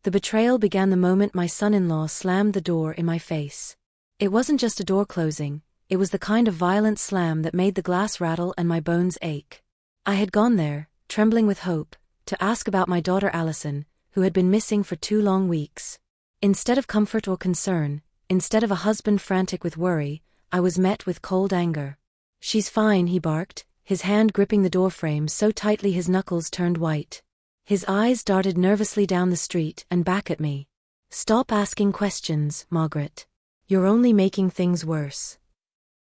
The betrayal began the moment my son-in-law slammed the door in my face. It wasn't just a door closing, it was the kind of violent slam that made the glass rattle and my bones ache. I had gone there, trembling with hope, to ask about my daughter Allison, who had been missing for 2 long weeks. Instead of comfort or concern, instead of a husband frantic with worry, I was met with cold anger. "She's fine," he barked, his hand gripping the doorframe so tightly his knuckles turned white. His eyes darted nervously down the street and back at me. "Stop asking questions, Margaret. You're only making things worse."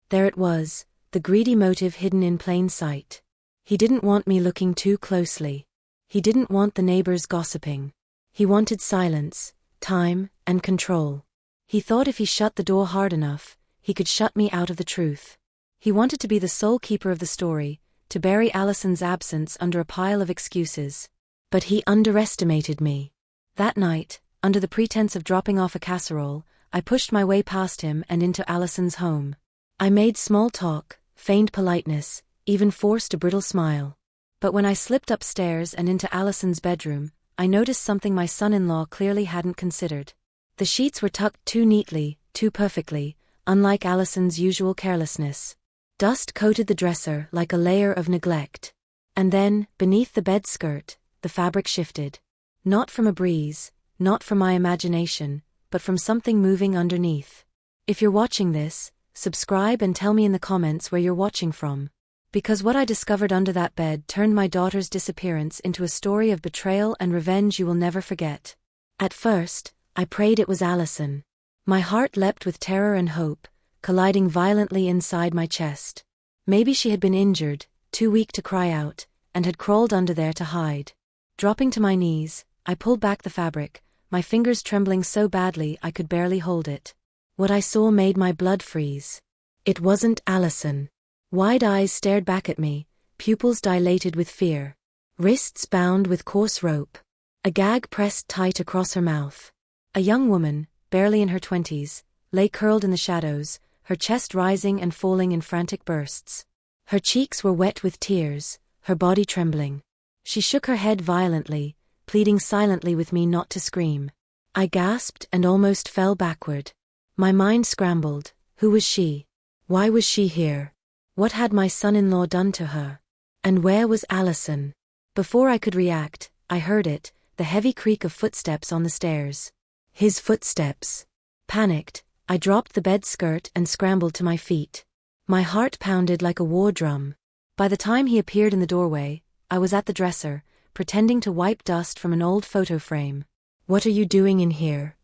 There it was, the greedy motive hidden in plain sight. He didn't want me looking too closely. He didn't want the neighbors gossiping. He wanted silence, time, and control. He thought if he shut the door hard enough, he could shut me out of the truth. He wanted to be the sole keeper of the story, to bury Allison's absence under a pile of excuses. But he underestimated me. That night, under the pretense of dropping off a casserole, I pushed my way past him and into Allison's home. I made small talk, feigned politeness, even forced a brittle smile. But when I slipped upstairs and into Allison's bedroom, I noticed something my son-in-law clearly hadn't considered. The sheets were tucked too neatly, too perfectly, unlike Allison's usual carelessness. Dust coated the dresser like a layer of neglect. And then, beneath the bed skirt, the fabric shifted. Not from a breeze, not from my imagination, but from something moving underneath. If you're watching this, subscribe and tell me in the comments where you're watching from. Because what I discovered under that bed turned my daughter's disappearance into a story of betrayal and revenge you will never forget. At first, I prayed it was Allison. My heart leapt with terror and hope, colliding violently inside my chest. Maybe she had been injured, too weak to cry out, and had crawled under there to hide. Dropping to my knees, I pulled back the fabric, my fingers trembling so badly I could barely hold it. What I saw made my blood freeze. It wasn't Allison. Wide eyes stared back at me, pupils dilated with fear. Wrists bound with coarse rope. A gag pressed tight across her mouth. A young woman, barely in her 20s, lay curled in the shadows, her chest rising and falling in frantic bursts. Her cheeks were wet with tears, her body trembling. She shook her head violently, pleading silently with me not to scream. I gasped and almost fell backward. My mind scrambled. Who was she? Why was she here? What had my son-in-law done to her? And where was Allison? Before I could react, I heard it, the heavy creak of footsteps on the stairs. His footsteps. Panicked, I dropped the bed skirt and scrambled to my feet. My heart pounded like a war drum. By the time he appeared in the doorway, I was at the dresser, pretending to wipe dust from an old photo frame. "What are you doing in here?"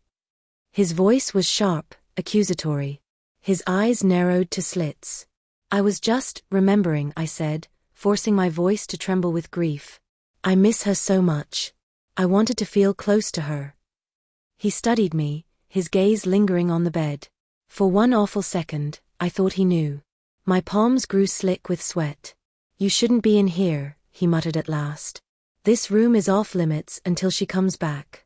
His voice was sharp, accusatory. His eyes narrowed to slits. "I was just remembering," I said, forcing my voice to tremble with grief. "I miss her so much. I wanted to feel close to her." He studied me, his gaze lingering on the bed. For one awful second, I thought he knew. My palms grew slick with sweat. "You shouldn't be in here," he muttered at last. "This room is off limits until she comes back."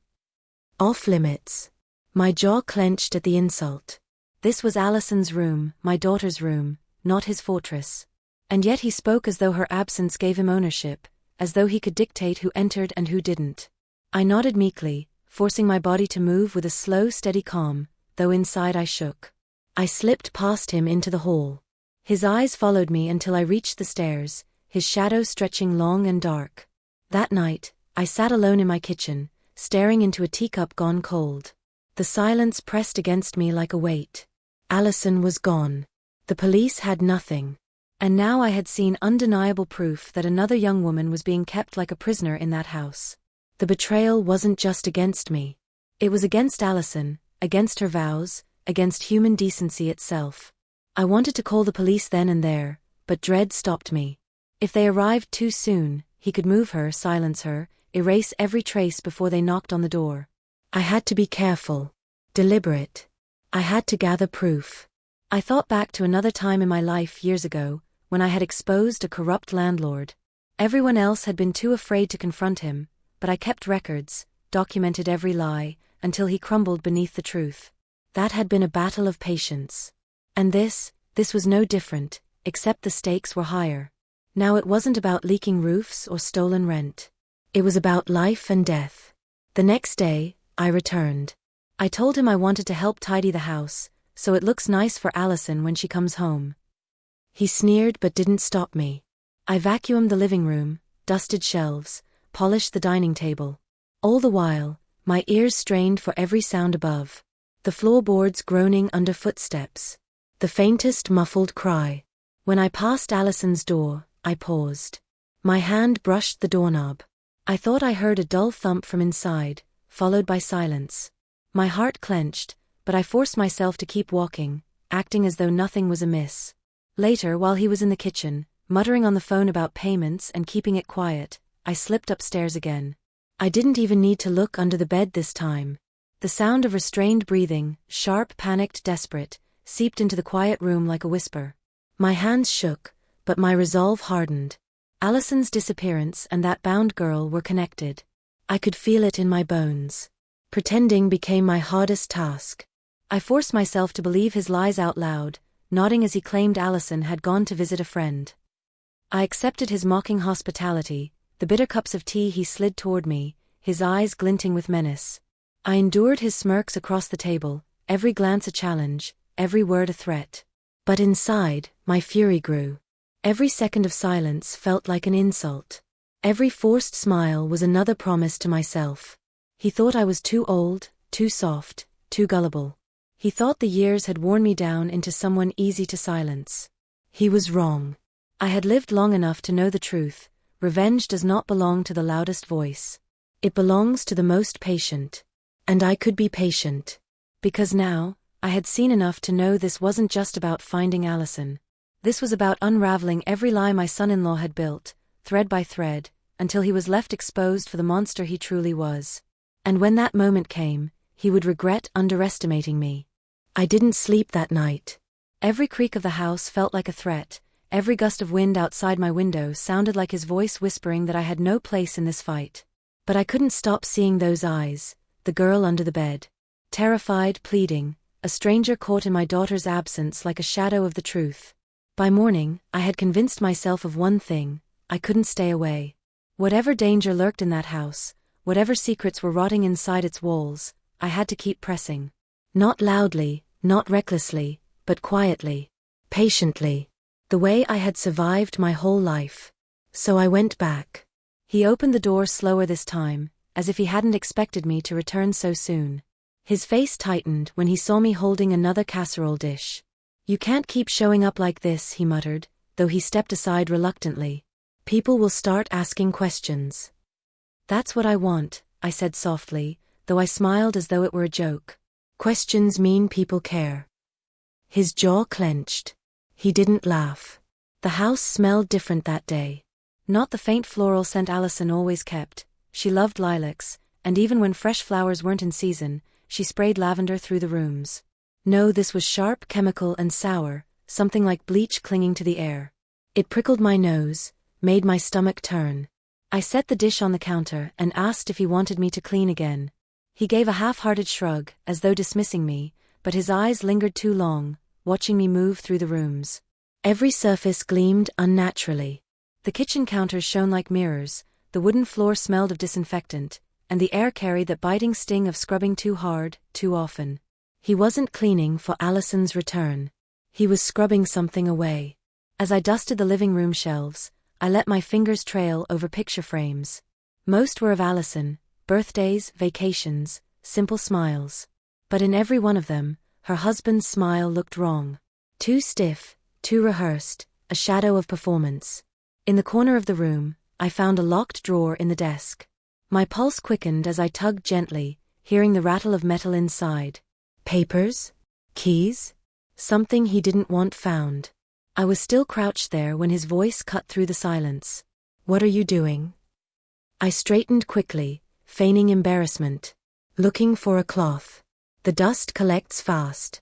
Off limits. My jaw clenched at the insult. This was Allison's room, my daughter's room, not his fortress. And yet he spoke as though her absence gave him ownership, as though he could dictate who entered and who didn't. I nodded meekly, forcing my body to move with a slow, steady calm, though inside I shook. I slipped past him into the hall. His eyes followed me until I reached the stairs, his shadow stretching long and dark. That night, I sat alone in my kitchen, staring into a teacup gone cold. The silence pressed against me like a weight. Allison was gone. The police had nothing. And now I had seen undeniable proof that another young woman was being kept like a prisoner in that house. The betrayal wasn't just against me. It was against Allison, against her vows, against human decency itself. I wanted to call the police then and there, but dread stopped me. If they arrived too soon, he could move her, silence her, erase every trace before they knocked on the door. I had to be careful, deliberate. I had to gather proof. I thought back to another time in my life years ago, when I had exposed a corrupt landlord. Everyone else had been too afraid to confront him, but I kept records, documented every lie, until he crumbled beneath the truth. That had been a battle of patience. And this was no different, except the stakes were higher. Now it wasn't about leaking roofs or stolen rent. It was about life and death. The next day, I returned. I told him I wanted to help tidy the house, so it looks nice for Allison when she comes home. He sneered but didn't stop me. I vacuumed the living room, dusted shelves, polished the dining table. All the while, my ears strained for every sound above. The floorboards groaning under footsteps. The faintest muffled cry. When I passed Allison's door, I paused. My hand brushed the doorknob. I thought I heard a dull thump from inside, followed by silence. My heart clenched, but I forced myself to keep walking, acting as though nothing was amiss. Later, while he was in the kitchen, muttering on the phone about payments and keeping it quiet, I slipped upstairs again. I didn't even need to look under the bed this time. The sound of restrained breathing, sharp, panicked, desperate, seeped into the quiet room like a whisper. My hands shook, but my resolve hardened. Allison's disappearance and that bound girl were connected. I could feel it in my bones. Pretending became my hardest task. I forced myself to believe his lies out loud, nodding as he claimed Allison had gone to visit a friend. I accepted his mocking hospitality, the bitter cups of tea he slid toward me, his eyes glinting with menace. I endured his smirks across the table, every glance a challenge, every word a threat. But inside, my fury grew. Every second of silence felt like an insult. Every forced smile was another promise to myself. He thought I was too old, too soft, too gullible. He thought the years had worn me down into someone easy to silence. He was wrong. I had lived long enough to know the truth. Revenge does not belong to the loudest voice. It belongs to the most patient. And I could be patient. Because now, I had seen enough to know this wasn't just about finding Allison. This was about unraveling every lie my son-in-law had built, thread by thread, until he was left exposed for the monster he truly was. And when that moment came, he would regret underestimating me. I didn't sleep that night. Every creak of the house felt like a threat, every gust of wind outside my window sounded like his voice whispering that I had no place in this fight. But I couldn't stop seeing those eyes, the girl under the bed. Terrified, pleading, a stranger caught in my daughter's absence like a shadow of the truth. By morning, I had convinced myself of one thing: I couldn't stay away. Whatever danger lurked in that house, whatever secrets were rotting inside its walls, I had to keep pressing. Not loudly, not recklessly, but quietly, patiently, the way I had survived my whole life. So I went back. He opened the door slower this time, as if he hadn't expected me to return so soon. His face tightened when he saw me holding another casserole dish. "You can't keep showing up like this," he muttered, though he stepped aside reluctantly. "People will start asking questions." "That's what I want," I said softly, though I smiled as though it were a joke. "Questions mean people care." His jaw clenched. He didn't laugh. The house smelled different that day. Not the faint floral scent Allison always kept. She loved lilacs, and even when fresh flowers weren't in season, she sprayed lavender through the rooms. No, this was sharp, chemical, and sour, something like bleach clinging to the air. It prickled my nose, made my stomach turn. I set the dish on the counter and asked if he wanted me to clean again. He gave a half-hearted shrug, as though dismissing me, but his eyes lingered too long, watching me move through the rooms. Every surface gleamed unnaturally. The kitchen counters shone like mirrors, the wooden floor smelled of disinfectant, and the air carried that biting sting of scrubbing too hard, too often. He wasn't cleaning for Allison's return. He was scrubbing something away. As I dusted the living room shelves, I let my fingers trail over picture frames. Most were of Allison, birthdays, vacations, simple smiles. But in every one of them, her husband's smile looked wrong. Too stiff, too rehearsed, a shadow of performance. In the corner of the room, I found a locked drawer in the desk. My pulse quickened as I tugged gently, hearing the rattle of metal inside. Papers? Keys? Something he didn't want found. I was still crouched there when his voice cut through the silence. "What are you doing?" I straightened quickly, feigning embarrassment. "Looking for a cloth. The dust collects fast."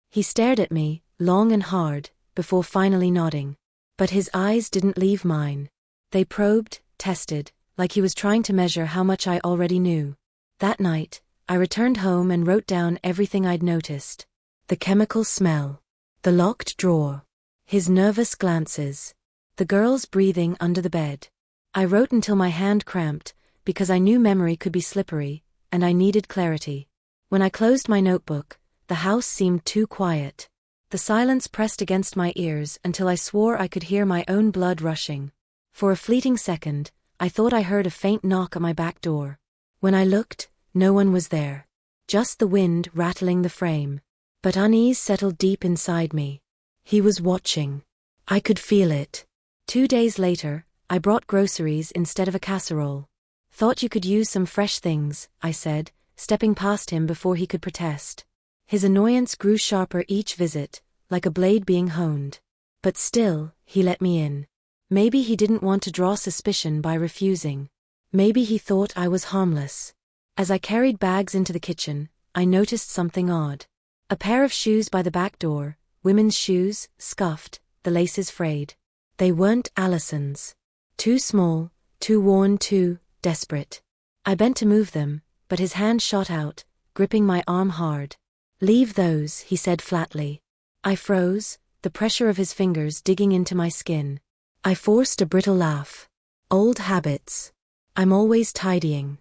He stared at me, long and hard, before finally nodding. But his eyes didn't leave mine. They probed, tested, like he was trying to measure how much I already knew. That night, I returned home and wrote down everything I'd noticed. The chemical smell. The locked drawer. His nervous glances. The girl's breathing under the bed. I wrote until my hand cramped, because I knew memory could be slippery, and I needed clarity. When I closed my notebook, the house seemed too quiet. The silence pressed against my ears until I swore I could hear my own blood rushing. For a fleeting second, I thought I heard a faint knock at my back door. When I looked, no one was there. Just the wind rattling the frame. But unease settled deep inside me. He was watching. I could feel it. 2 days later, I brought groceries instead of a casserole. "Thought you could use some fresh things," I said, stepping past him before he could protest. His annoyance grew sharper each visit, like a blade being honed. But still, he let me in. Maybe he didn't want to draw suspicion by refusing. Maybe he thought I was harmless. As I carried bags into the kitchen, I noticed something odd. A pair of shoes by the back door, women's shoes, scuffed, the laces frayed. They weren't Allison's. Too small, too worn, too desperate. I bent to move them, but his hand shot out, gripping my arm hard. "Leave those," he said flatly. I froze, the pressure of his fingers digging into my skin. I forced a brittle laugh. "Old habits. I'm always tidying."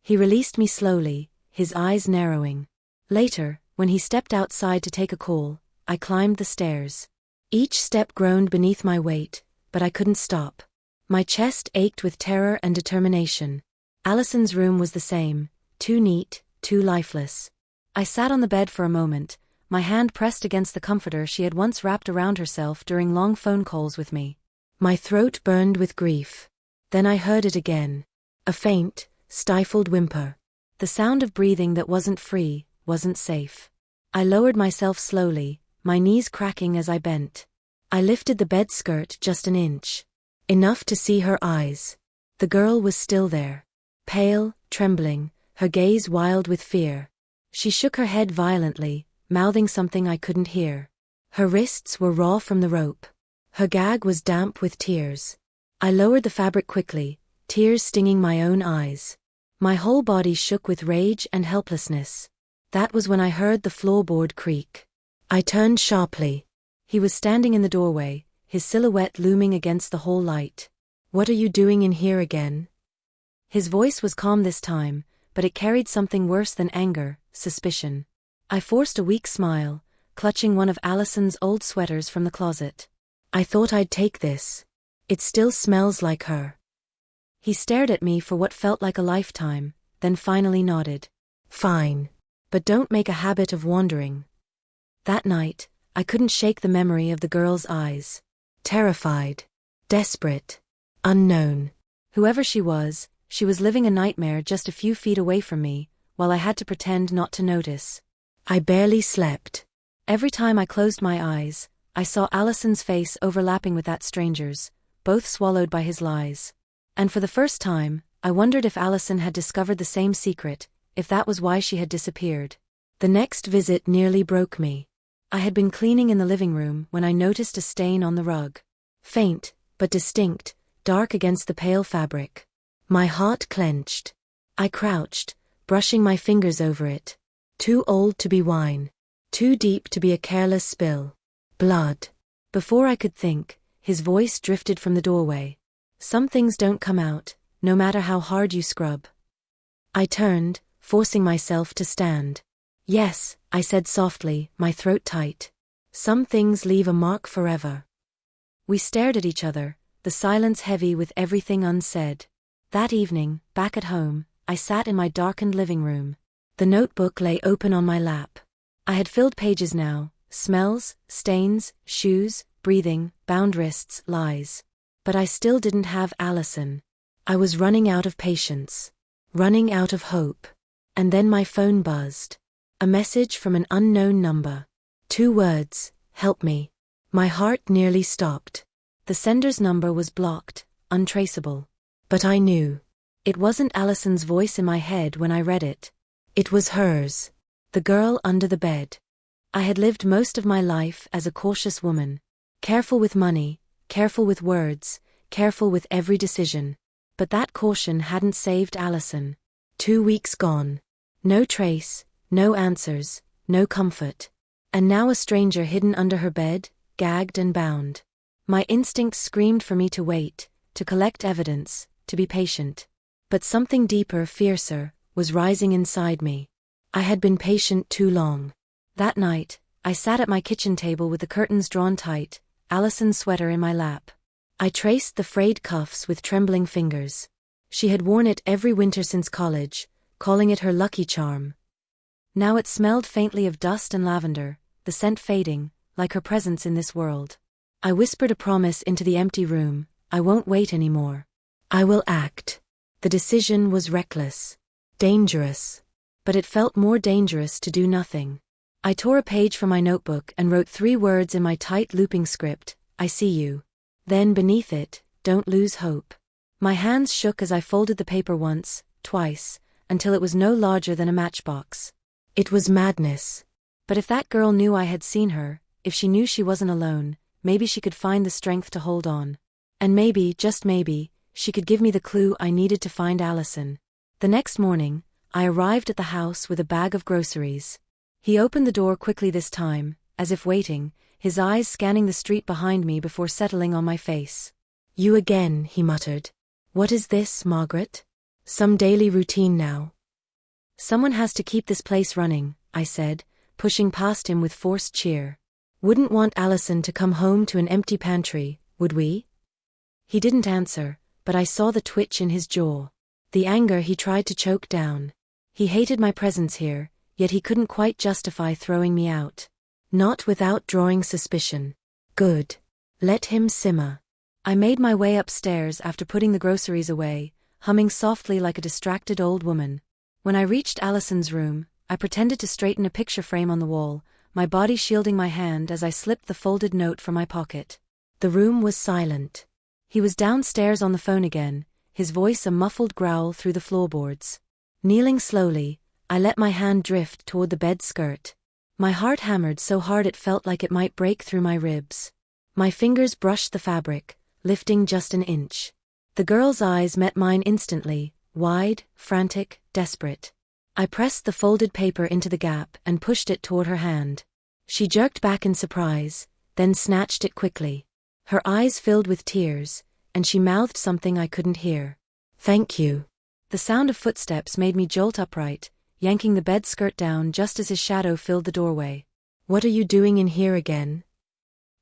He released me slowly, his eyes narrowing. Later, when he stepped outside to take a call, I climbed the stairs. Each step groaned beneath my weight, but I couldn't stop. My chest ached with terror and determination. Allison's room was the same, too neat, too lifeless. I sat on the bed for a moment, my hand pressed against the comforter she had once wrapped around herself during long phone calls with me. My throat burned with grief. Then I heard it again. A faint, stifled whimper. The sound of breathing that wasn't free, wasn't safe. I lowered myself slowly, my knees cracking as I bent. I lifted the bed skirt just an inch. Enough to see her eyes. The girl was still there. Pale, trembling, her gaze wild with fear. She shook her head violently, mouthing something I couldn't hear. Her wrists were raw from the rope. Her gag was damp with tears. I lowered the fabric quickly, tears stinging my own eyes. My whole body shook with rage and helplessness. That was when I heard the floorboard creak. I turned sharply. He was standing in the doorway, his silhouette looming against the hall light. "What are you doing in here again?" His voice was calm this time, but it carried something worse than anger, suspicion. I forced a weak smile, clutching one of Allison's old sweaters from the closet. "I thought I'd take this. It still smells like her." He stared at me for what felt like a lifetime, then finally nodded. "Fine. But don't make a habit of wandering." That night, I couldn't shake the memory of the girl's eyes. Terrified. Desperate. Unknown. Whoever she was living a nightmare just a few feet away from me, while I had to pretend not to notice. I barely slept. Every time I closed my eyes, I saw Allison's face overlapping with that stranger's, both swallowed by his lies. And for the first time, I wondered if Allison had discovered the same secret, if that was why she had disappeared. The next visit nearly broke me. I had been cleaning in the living room when I noticed a stain on the rug. Faint, but distinct, dark against the pale fabric. My heart clenched. I crouched, brushing my fingers over it. Too old to be wine. Too deep to be a careless spill. Blood. Before I could think, his voice drifted from the doorway. "Some things don't come out, no matter how hard you scrub." I turned, forcing myself to stand. "Yes," I said softly, my throat tight. "Some things leave a mark forever." We stared at each other, the silence heavy with everything unsaid. That evening, back at home, I sat in my darkened living room. The notebook lay open on my lap. I had filled pages now, smells, stains, shoes, breathing, bound wrists, lies. But I still didn't have Allison. I was running out of patience. Running out of hope. And then my phone buzzed. A message from an unknown number. 2 words, "Help me." My heart nearly stopped. The sender's number was blocked, untraceable. But I knew. It wasn't Allison's voice in my head when I read it. It was hers. The girl under the bed. I had lived most of my life as a cautious woman. Careful with money, careful with words, careful with every decision. But that caution hadn't saved Allison. 2 weeks gone. No trace, no answers, no comfort. And now a stranger hidden under her bed, gagged and bound. My instinct screamed for me to wait, to collect evidence, to be patient. But something deeper, fiercer, was rising inside me. I had been patient too long. That night, I sat at my kitchen table with the curtains drawn tight, Allison's sweater in my lap. I traced the frayed cuffs with trembling fingers. She had worn it every winter since college, calling it her lucky charm. Now it smelled faintly of dust and lavender, the scent fading, like her presence in this world. I whispered a promise into the empty room: I won't wait anymore. I will act. The decision was reckless. Dangerous. But it felt more dangerous to do nothing. I tore a page from my notebook and wrote 3 words in my tight looping script: I see you. Then beneath it, don't lose hope. My hands shook as I folded the paper once, twice, until it was no larger than a matchbox. It was madness. But if that girl knew I had seen her, if she knew she wasn't alone, maybe she could find the strength to hold on. And maybe, just maybe, she could give me the clue I needed to find Allison. The next morning, I arrived at the house with a bag of groceries. He opened the door quickly this time, as if waiting, his eyes scanning the street behind me before settling on my face. You again, he muttered. What is this, Margaret? Some daily routine now. Someone has to keep this place running, I said, pushing past him with forced cheer. Wouldn't want Allison to come home to an empty pantry, would we? He didn't answer, but I saw the twitch in his jaw. The anger he tried to choke down. He hated my presence here, yet he couldn't quite justify throwing me out. Not without drawing suspicion. Good. Let him simmer. I made my way upstairs after putting the groceries away, humming softly like a distracted old woman. When I reached Allison's room, I pretended to straighten a picture frame on the wall, my body shielding my hand as I slipped the folded note from my pocket. The room was silent. He was downstairs on the phone again, his voice a muffled growl through the floorboards. Kneeling slowly, I let my hand drift toward the bed skirt. My heart hammered so hard it felt like it might break through my ribs. My fingers brushed the fabric, lifting just an inch. The girl's eyes met mine instantly, wide, frantic, desperate. I pressed the folded paper into the gap and pushed it toward her hand. She jerked back in surprise, then snatched it quickly. Her eyes filled with tears, and she mouthed something I couldn't hear. Thank you. The sound of footsteps made me jolt upright, yanking the bed skirt down just as his shadow filled the doorway. What are you doing in here again?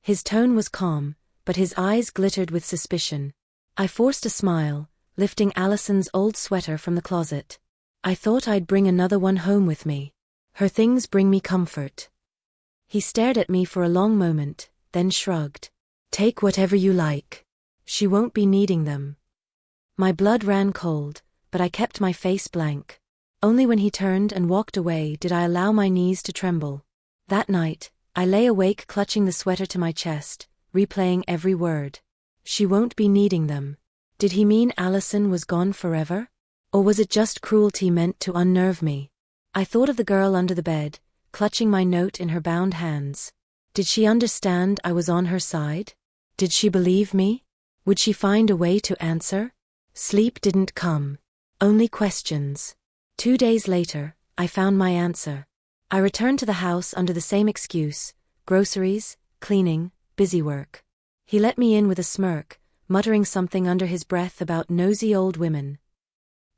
His tone was calm, but his eyes glittered with suspicion. I forced a smile, lifting Allison's old sweater from the closet. I thought I'd bring another one home with me. Her things bring me comfort. He stared at me for a long moment, then shrugged. Take whatever you like. She won't be needing them. My blood ran cold, but I kept my face blank. Only when he turned and walked away did I allow my knees to tremble. That night, I lay awake clutching the sweater to my chest, replaying every word. She won't be needing them. Did he mean Allison was gone forever? Or was it just cruelty meant to unnerve me? I thought of the girl under the bed, clutching my note in her bound hands. Did she understand I was on her side? Did she believe me? Would she find a way to answer? Sleep didn't come. Only questions. 2 days later, I found my answer. I returned to the house under the same excuse: groceries, cleaning, busy work. He let me in with a smirk, muttering something under his breath about nosy old women.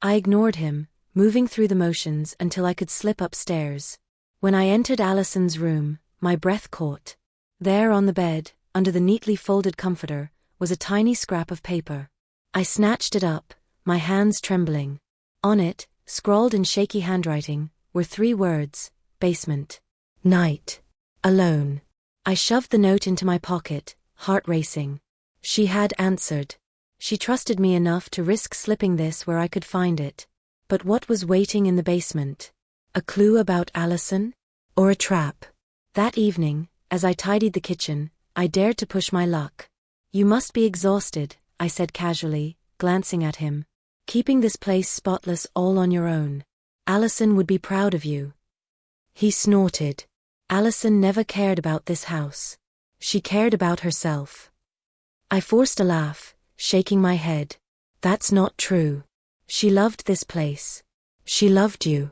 I ignored him, moving through the motions until I could slip upstairs. When I entered Allison's room, my breath caught. There on the bed, under the neatly folded comforter, was a tiny scrap of paper. I snatched it up, my hands trembling. On it, scrawled in shaky handwriting, were 3 words: basement. Night. Alone. I shoved the note into my pocket, heart racing. She had answered. She trusted me enough to risk slipping this where I could find it. But what was waiting in the basement? A clue about Allison? Or a trap? That evening, as I tidied the kitchen, I dared to push my luck. You must be exhausted, I said casually, glancing at him. Keeping this place spotless all on your own. Allison would be proud of you. He snorted. Allison never cared about this house. She cared about herself. I forced a laugh, shaking my head. That's not true. She loved this place. She loved you.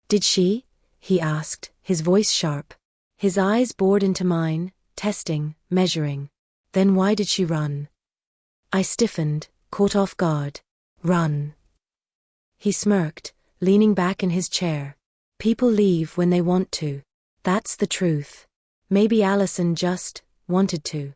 Did she? He asked, his voice sharp. His eyes bored into mine, testing, measuring. Then why did she run? I stiffened, caught off guard. Run. He smirked, leaning back in his chair. People leave when they want to. That's the truth. Maybe Allison just wanted to.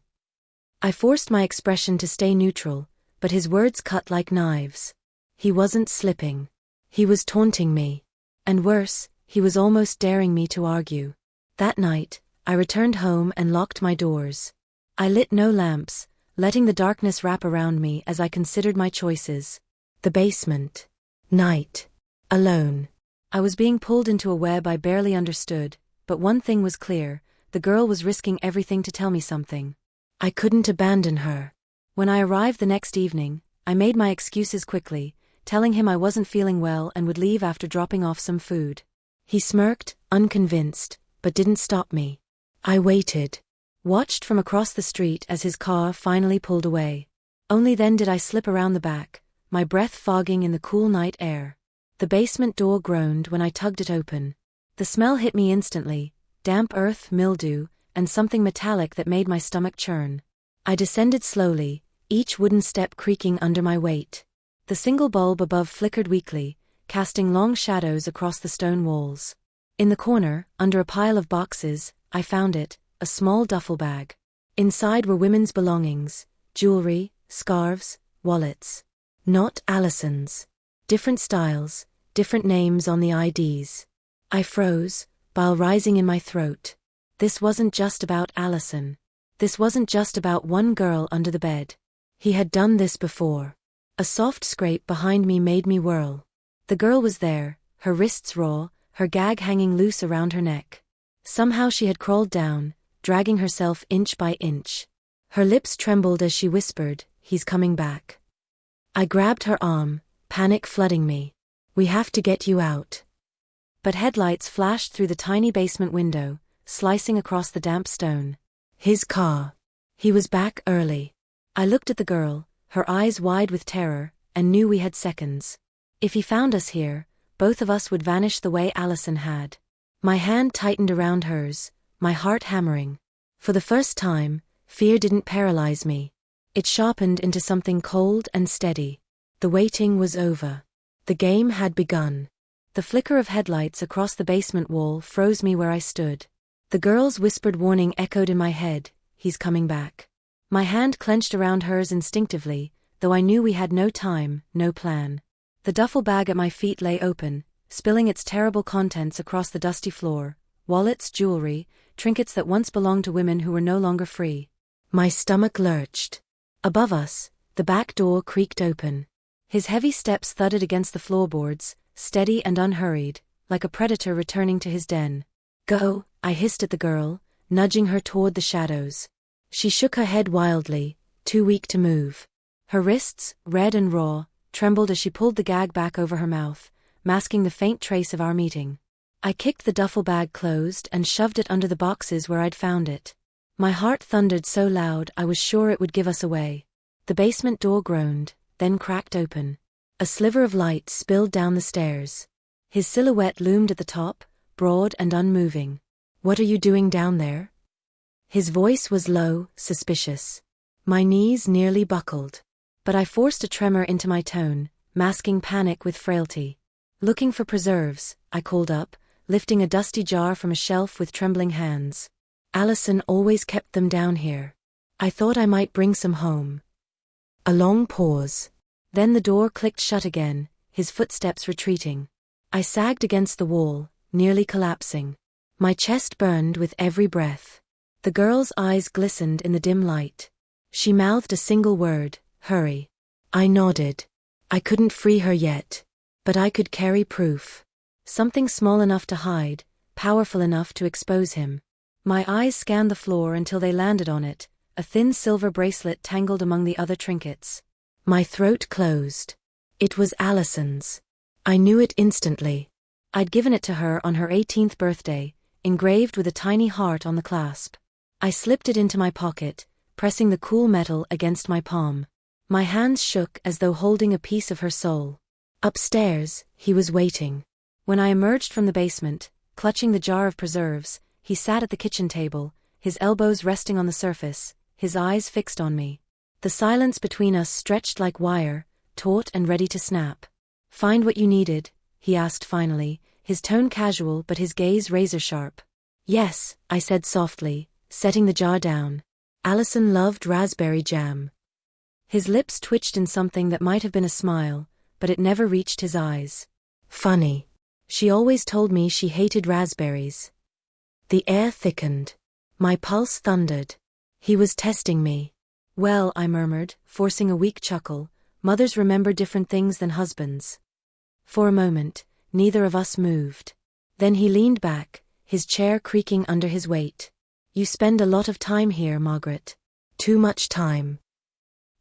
I forced my expression to stay neutral, but his words cut like knives. He wasn't slipping. He was taunting me. And worse, he was almost daring me to argue. That night, I returned home and locked my doors. I lit no lamps, letting the darkness wrap around me as I considered my choices. The basement. Night. Alone. I was being pulled into a web I barely understood, but one thing was clear: the girl was risking everything to tell me something. I couldn't abandon her. When I arrived the next evening, I made my excuses quickly, telling him I wasn't feeling well and would leave after dropping off some food. He smirked, unconvinced, but didn't stop me. I waited. Watched from across the street as his car finally pulled away. Only then did I slip around the back, my breath fogging in the cool night air. The basement door groaned when I tugged it open. The smell hit me instantly: damp earth, mildew, and something metallic that made my stomach churn. I descended slowly, each wooden step creaking under my weight. The single bulb above flickered weakly, casting long shadows across the stone walls. In the corner, under a pile of boxes, I found it, a small duffel bag. Inside were women's belongings: jewelry, scarves, wallets. Not Allison's. Different styles, different names on the IDs. I froze, bile rising in my throat. This wasn't just about Allison. This wasn't just about one girl under the bed. He had done this before. A soft scrape behind me made me whirl. The girl was there, her wrists raw, her gag hanging loose around her neck. Somehow she had crawled down, dragging herself inch by inch. Her lips trembled as she whispered, "He's coming back." I grabbed her arm, panic flooding me. "We have to get you out." But headlights flashed through the tiny basement window, slicing across the damp stone. His car. He was back early. I looked at the girl, her eyes wide with terror, and knew we had seconds. If he found us here, both of us would vanish the way Allison had. My hand tightened around hers, my heart hammering. For the first time, fear didn't paralyze me. It sharpened into something cold and steady. The waiting was over. The game had begun. The flicker of headlights across the basement wall froze me where I stood. The girl's whispered warning echoed in my head: "He's coming back." My hand clenched around hers instinctively, though I knew we had no time, no plan. The duffel bag at my feet lay open, spilling its terrible contents across the dusty floor: wallets, jewelry, trinkets that once belonged to women who were no longer free. My stomach lurched. Above us, the back door creaked open. His heavy steps thudded against the floorboards, steady and unhurried, like a predator returning to his den. "Go," I hissed at the girl, nudging her toward the shadows. She shook her head wildly, too weak to move. Her wrists, red and raw, trembled as she pulled the gag back over her mouth, masking the faint trace of our meeting. I kicked the duffel bag closed and shoved it under the boxes where I'd found it. My heart thundered so loud I was sure it would give us away. The basement door groaned, then cracked open. A sliver of light spilled down the stairs. His silhouette loomed at the top, broad and unmoving. "What are you doing down there?" His voice was low, suspicious. My knees nearly buckled. But I forced a tremor into my tone, masking panic with frailty. "Looking for preserves," I called up, lifting a dusty jar from a shelf with trembling hands. "Allison always kept them down here. I thought I might bring some home." A long pause. Then the door clicked shut again, his footsteps retreating. I sagged against the wall, nearly collapsing. My chest burned with every breath. The girl's eyes glistened in the dim light. She mouthed a single word: "Hurry." I nodded. I couldn't free her yet. But I could carry proof. Something small enough to hide, powerful enough to expose him. My eyes scanned the floor until they landed on it, a thin silver bracelet tangled among the other trinkets. My throat closed. It was Allison's. I knew it instantly. I'd given it to her on her 18th birthday, engraved with a tiny heart on the clasp. I slipped it into my pocket, pressing the cool metal against my palm. My hands shook as though holding a piece of her soul. Upstairs, he was waiting. When I emerged from the basement, clutching the jar of preserves, he sat at the kitchen table, his elbows resting on the surface, his eyes fixed on me. The silence between us stretched like wire, taut and ready to snap. "Find what you needed," he asked finally, his tone casual but his gaze razor-sharp. Yes, I said softly, setting the jar down. Allison loved raspberry jam. His lips twitched in something that might have been a smile, but it never reached his eyes. Funny. She always told me she hated raspberries. The air thickened. My pulse thundered. He was testing me. Well, I murmured, forcing a weak chuckle, mothers remember different things than husbands. For a moment, neither of us moved. Then he leaned back, his chair creaking under his weight. You spend a lot of time here, Margaret. Too much time.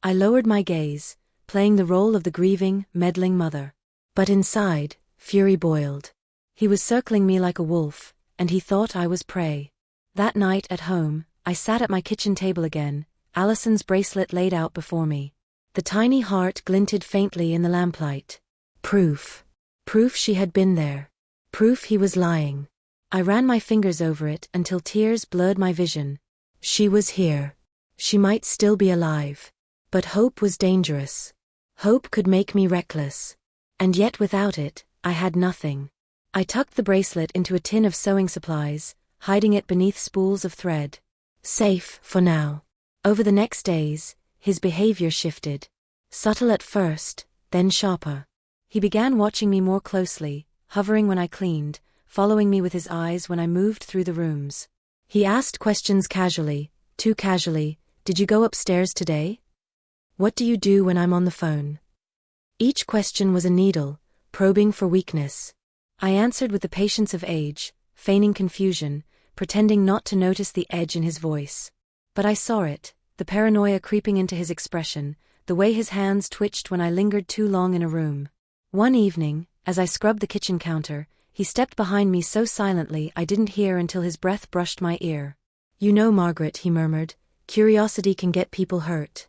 I lowered my gaze, playing the role of the grieving, meddling mother. But inside, fury boiled. He was circling me like a wolf, and he thought I was prey. That night at home, I sat at my kitchen table again, Allison's bracelet laid out before me. The tiny heart glinted faintly in the lamplight. Proof. Proof she had been there. Proof he was lying. I ran my fingers over it until tears blurred my vision. She was here. She might still be alive. But hope was dangerous. Hope could make me reckless. And yet without it, I had nothing. I tucked the bracelet into a tin of sewing supplies, hiding it beneath spools of thread. Safe, for now. Over the next days, his behavior shifted. Subtle at first, then sharper. He began watching me more closely, hovering when I cleaned, following me with his eyes when I moved through the rooms. He asked questions casually, too casually. Did you go upstairs today? What do you do when I'm on the phone? Each question was a needle, probing for weakness. I answered with the patience of age, feigning confusion, pretending not to notice the edge in his voice. But I saw it, the paranoia creeping into his expression, the way his hands twitched when I lingered too long in a room. One evening, as I scrubbed the kitchen counter, he stepped behind me so silently I didn't hear until his breath brushed my ear. You know, Margaret, he murmured, curiosity can get people hurt.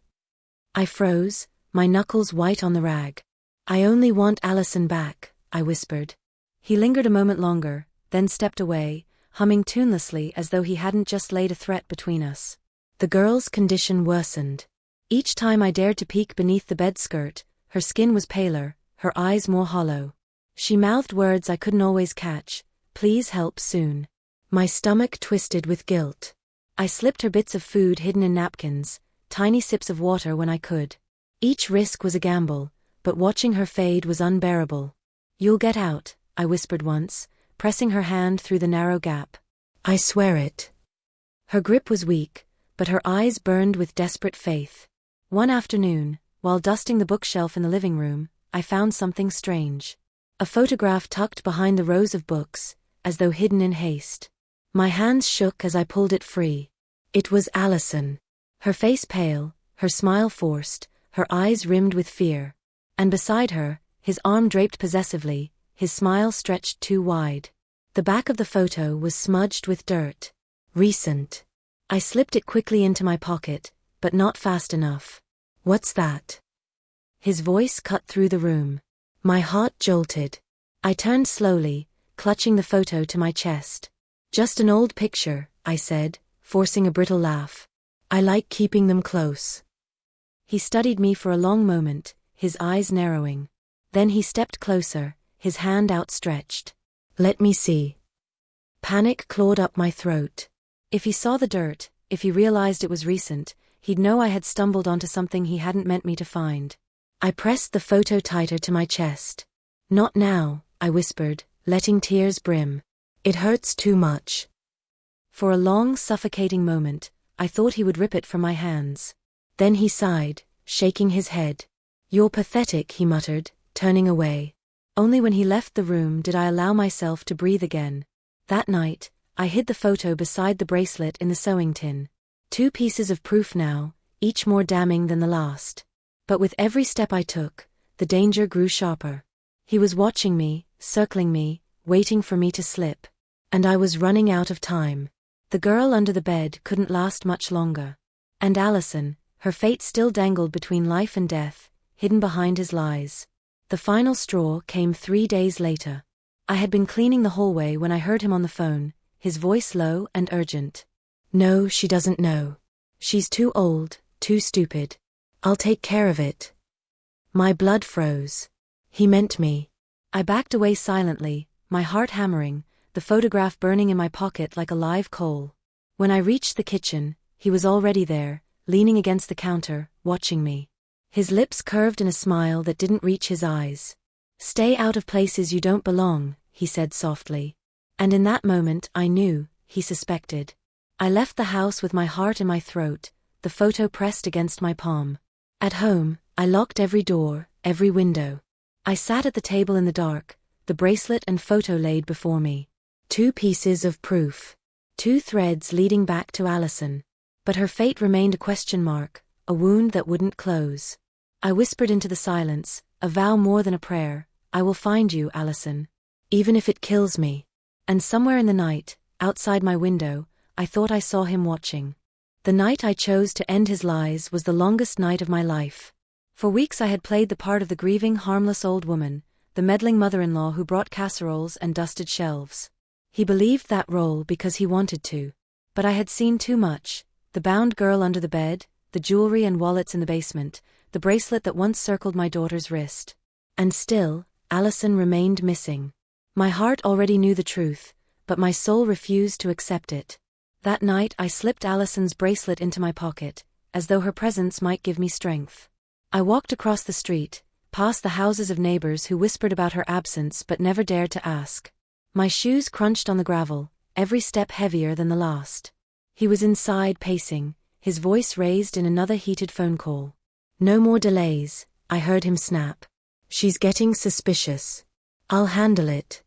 I froze, my knuckles white on the rag. I only want Allison back, I whispered. He lingered a moment longer, then stepped away, humming tunelessly as though he hadn't just laid a threat between us. The girl's condition worsened. Each time I dared to peek beneath the bed skirt, her skin was paler, her eyes more hollow. She mouthed words I couldn't always catch, please help soon. My stomach twisted with guilt. I slipped her bits of food hidden in napkins, tiny sips of water when I could. Each risk was a gamble, but watching her fade was unbearable. You'll get out, I whispered once, pressing her hand through the narrow gap. I swear it. Her grip was weak, but her eyes burned with desperate faith. One afternoon, while dusting the bookshelf in the living room, I found something strange. A photograph tucked behind the rows of books, as though hidden in haste. My hands shook as I pulled it free. It was Allison. Her face pale, her smile forced, her eyes rimmed with fear. And beside her, his arm draped possessively, his smile stretched too wide. The back of the photo was smudged with dirt. Recent. I slipped it quickly into my pocket, but not fast enough. What's that? His voice cut through the room. My heart jolted. I turned slowly, clutching the photo to my chest. Just an old picture, I said, forcing a brittle laugh. I like keeping them close. He studied me for a long moment, his eyes narrowing. Then he stepped closer, his hand outstretched. Let me see. Panic clawed up my throat. If he saw the dirt, if he realized it was recent, he'd know I had stumbled onto something he hadn't meant me to find. I pressed the photo tighter to my chest. Not now, I whispered, letting tears brim. It hurts too much. For a long, suffocating moment, I thought he would rip it from my hands. Then he sighed, shaking his head. You're pathetic, he muttered, turning away. Only when he left the room did I allow myself to breathe again. That night, I hid the photo beside the bracelet in the sewing tin. 2 pieces of proof now, each more damning than the last. But with every step I took, the danger grew sharper. He was watching me, circling me, waiting for me to slip. And I was running out of time. The girl under the bed couldn't last much longer. And Allison, her fate still dangled between life and death, hidden behind his lies. The final straw came 3 days later. I had been cleaning the hallway when I heard him on the phone, his voice low and urgent. No, she doesn't know. She's too old, too stupid. I'll take care of it. My blood froze. He meant me. I backed away silently, my heart hammering, the photograph burning in my pocket like a live coal. When I reached the kitchen, he was already there, leaning against the counter, watching me. His lips curved in a smile that didn't reach his eyes. "Stay out of places you don't belong," he said softly. And in that moment I knew, he suspected. I left the house with my heart in my throat, the photo pressed against my palm. At home, I locked every door, every window. I sat at the table in the dark, the bracelet and photo laid before me. 2 pieces of proof. 2 threads leading back to Allison. But her fate remained a question mark, a wound that wouldn't close. I whispered into the silence, a vow more than a prayer: "I will find you, Allison. Even if it kills me." And somewhere in the night, outside my window, I thought I saw him watching. The night I chose to end his lies was the longest night of my life. For weeks I had played the part of the grieving, harmless old woman, the meddling mother-in-law who brought casseroles and dusted shelves. He believed that role because he wanted to. But I had seen too much: the bound girl under the bed, the jewelry and wallets in the basement, the bracelet that once circled my daughter's wrist. And still, Allison remained missing. My heart already knew the truth, but my soul refused to accept it. That night I slipped Allison's bracelet into my pocket, as though her presence might give me strength. I walked across the street, past the houses of neighbors who whispered about her absence but never dared to ask. My shoes crunched on the gravel, every step heavier than the last. He was inside pacing, his voice raised in another heated phone call. "No more delays," I heard him snap. "She's getting suspicious. I'll handle it."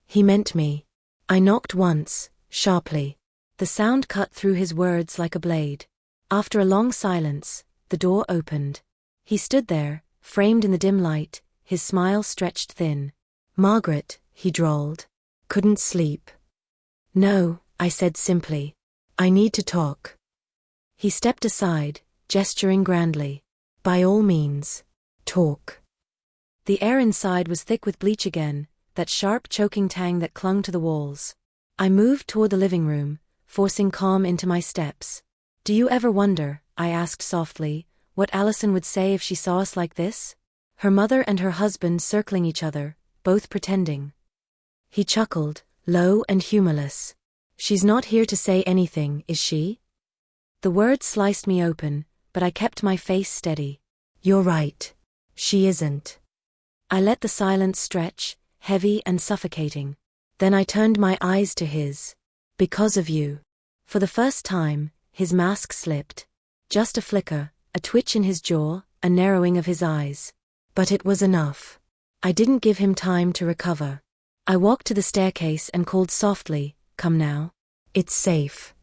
He meant me. I knocked once, sharply. The sound cut through his words like a blade. After a long silence, the door opened. He stood there, framed in the dim light, his smile stretched thin. "Margaret," he drawled. "Couldn't sleep?" "No," I said simply. "I need to talk." He stepped aside, gesturing grandly. "By all means, talk." The air inside was thick with bleach again, that sharp choking tang that clung to the walls. I moved toward the living room, forcing calm into my steps. "Do you ever wonder," I asked softly, "what Allison would say if she saw us like this? Her mother and her husband circling each other, both pretending." He chuckled, low and humorless. "She's not here to say anything, is she?" The words sliced me open, but I kept my face steady. "You're right. She isn't." I let the silence stretch, heavy and suffocating. Then I turned my eyes to his. "Because of you." For the first time, his mask slipped. Just a flicker, a twitch in his jaw, a narrowing of his eyes. But it was enough. I didn't give him time to recover. I walked to the staircase and called softly, "Come now. It's safe."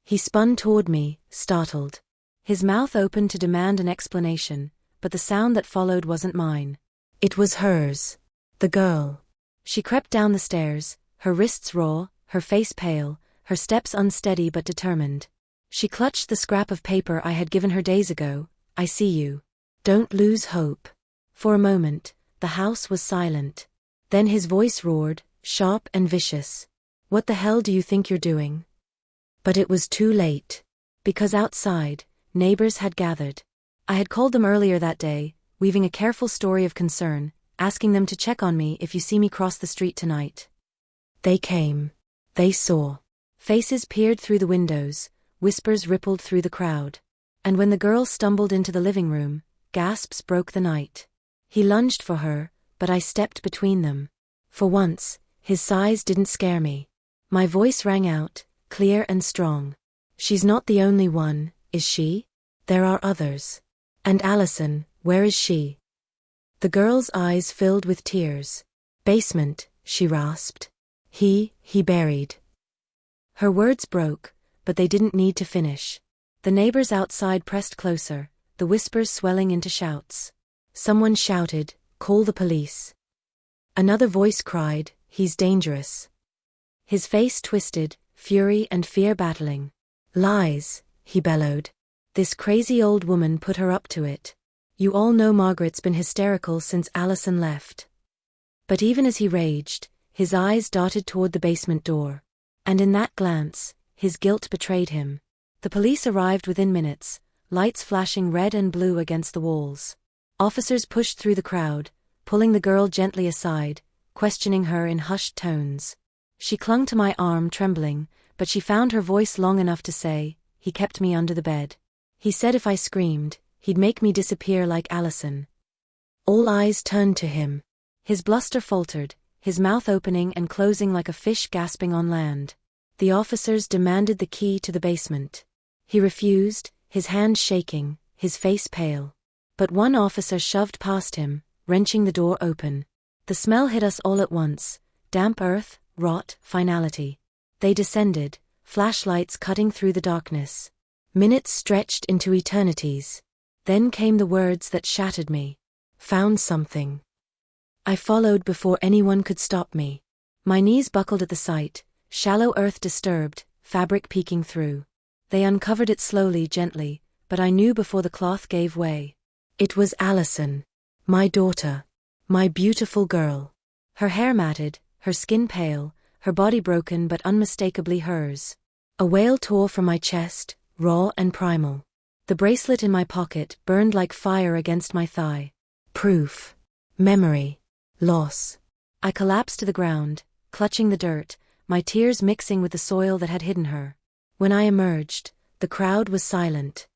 He spun toward me, startled. His mouth opened to demand an explanation, but the sound that followed wasn't mine. It was hers. The girl. She crept down the stairs, her wrists raw, her face pale, her steps unsteady but determined. She clutched the scrap of paper I had given her days ago. "I see you. Don't lose hope." For a moment, the house was silent. Then his voice roared, sharp and vicious. "What the hell do you think you're doing?" But it was too late. Because outside, neighbors had gathered. I had called them earlier that day, weaving a careful story of concern, asking them to check on me if you see me cross the street tonight. They came. They saw. Faces peered through the windows, whispers rippled through the crowd. And when the girl stumbled into the living room, gasps broke the night. He lunged for her, but I stepped between them. For once, his size didn't scare me. My voice rang out, clear and strong. "She's not the only one, is she? There are others. And Allison, where is she?" The girl's eyes filled with tears. "Basement," she rasped. He buried." Her words broke, but they didn't need to finish. The neighbors outside pressed closer, the whispers swelling into shouts. Someone shouted, "Call the police." Another voice cried, "He's dangerous." His face twisted, fury and fear battling. "Lies," he bellowed. "This crazy old woman put her up to it. You all know Margaret's been hysterical since Allison left." But even as he raged, his eyes darted toward the basement door. And in that glance, his guilt betrayed him. The police arrived within minutes, lights flashing red and blue against the walls. Officers pushed through the crowd, pulling the girl gently aside, questioning her in hushed tones. She clung to my arm, trembling, but she found her voice long enough to say, "He kept me under the bed. He said if I screamed, he'd make me disappear like Allison." All eyes turned to him. His bluster faltered, his mouth opening and closing like a fish gasping on land. The officers demanded the key to the basement. He refused, his hand shaking, his face pale. But one officer shoved past him, wrenching the door open. The smell hit us all at once: damp earth, rot, finality. They descended, flashlights cutting through the darkness. Minutes stretched into eternities. Then came the words that shattered me. "Found something." I followed before anyone could stop me. My knees buckled at the sight, shallow earth disturbed, fabric peeking through. They uncovered it slowly, gently, but I knew before the cloth gave way. It was Allison. My daughter. My beautiful girl. Her hair matted, her skin pale, her body broken but unmistakably hers. A wail tore from my chest, raw and primal. The bracelet in my pocket burned like fire against my thigh. Proof. Memory. Loss. I collapsed to the ground, clutching the dirt, my tears mixing with the soil that had hidden her. When I emerged, the crowd was silent.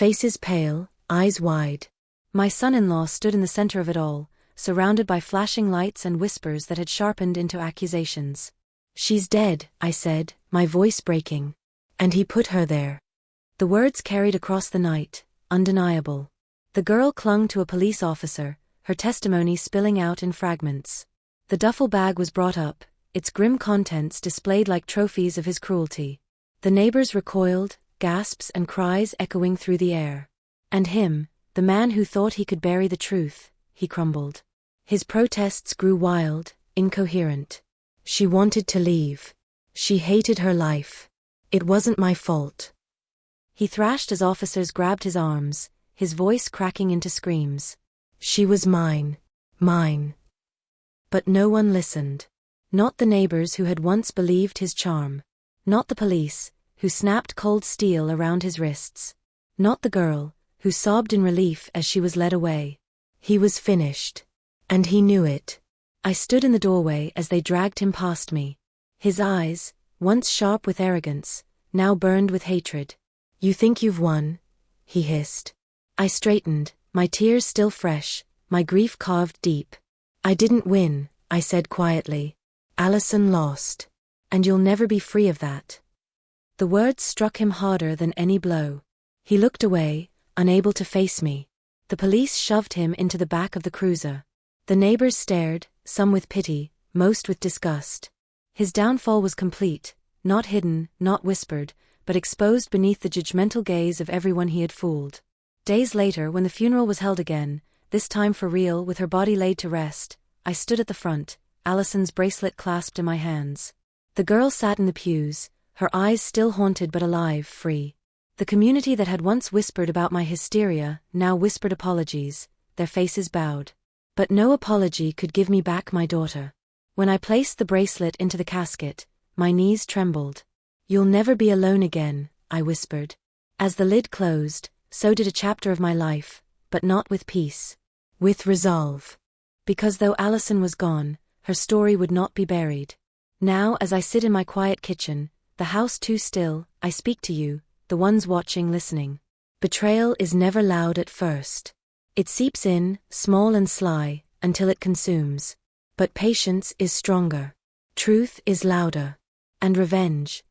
Faces pale, eyes wide. My son-in-law stood in the center of it all, surrounded by flashing lights and whispers that had sharpened into accusations. "She's dead," I said, my voice breaking. "And he put her there." The words carried across the night, undeniable. The girl clung to a police officer, her testimony spilling out in fragments. The duffel bag was brought up, its grim contents displayed like trophies of his cruelty. The neighbors recoiled, gasps and cries echoing through the air. And him, the man who thought he could bury the truth, he crumbled. His protests grew wild, incoherent. "She wanted to leave. She hated her life. It wasn't my fault." He thrashed as officers grabbed his arms, his voice cracking into screams. "She was mine. Mine." But no one listened. Not the neighbors who had once believed his charm. Not the police, who snapped cold steel around his wrists. Not the girl, who sobbed in relief as she was led away. He was finished. And he knew it. I stood in the doorway as they dragged him past me. His eyes, once sharp with arrogance, now burned with hatred. "You think you've won?" he hissed. I straightened, my tears still fresh, my grief carved deep. "I didn't win," I said quietly. "Allison lost. And you'll never be free of that." The words struck him harder than any blow. He looked away, unable to face me. The police shoved him into the back of the cruiser. The neighbors stared, some with pity, most with disgust. His downfall was complete, not hidden, not whispered, but exposed beneath the judgmental gaze of everyone he had fooled. Days later, when the funeral was held again, this time for real, with her body laid to rest, I stood at the front, Allison's bracelet clasped in my hands. The girl sat in the pews, her eyes still haunted but alive, free. The community that had once whispered about my hysteria now whispered apologies, their faces bowed. But no apology could give me back my daughter. When I placed the bracelet into the casket, my knees trembled. "You'll never be alone again," I whispered. As the lid closed, so did a chapter of my life, but not with peace. With resolve. Because though Allison was gone, her story would not be buried. Now, as I sit in my quiet kitchen, the house too still, I speak to you, the ones watching, listening. Betrayal is never loud at first. It seeps in, small and sly, until it consumes. But patience is stronger. Truth is louder. And revenge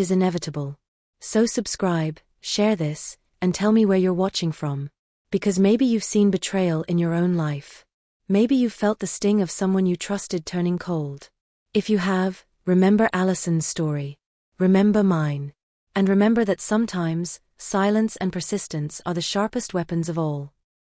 is inevitable. So subscribe, share this, and tell me where you're watching from. Because maybe you've seen betrayal in your own life. Maybe you've felt the sting of someone you trusted turning cold. If you have, remember Allison's story. Remember mine. And remember that sometimes, silence and persistence are the sharpest weapons of all.